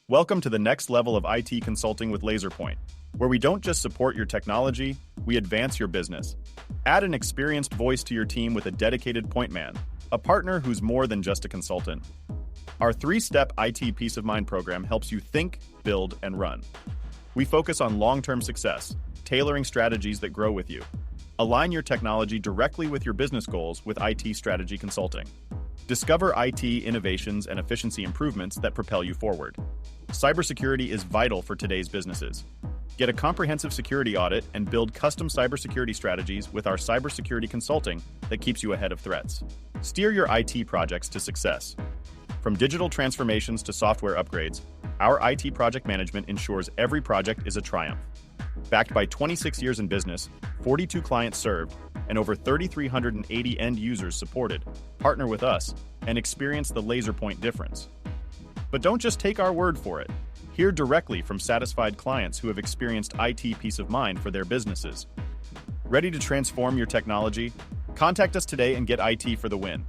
Welcome to the next level of IT consulting with Lazorpoint, where we don't just support your technology, we advance your business. Add an experienced voice to your team with a dedicated PointMan, a partner who's more than just a consultant. Our 3-step IT Peace of Mind program helps you think, build, and run. We focus on long-term success, tailoring strategies that grow with you. Align your technology directly with your business goals with IT Strategy Consulting. Discover IT innovations and efficiency improvements that propel you forward. Cybersecurity is vital for today's businesses. Get a comprehensive security audit and build custom cybersecurity strategies with our cybersecurity consulting that keeps you ahead of threats. Steer your IT projects to success. From digital transformations to software upgrades, our IT project management ensures every project is a triumph. Backed by 26 years in business, 42 clients served, and over 3,380 end users supported, partner with us and experience the Lazorpoint difference. But don't just take our word for it. Hear directly from satisfied clients who have experienced IT peace of mind for their businesses. Ready to transform your technology? Contact us today and get IT for the win.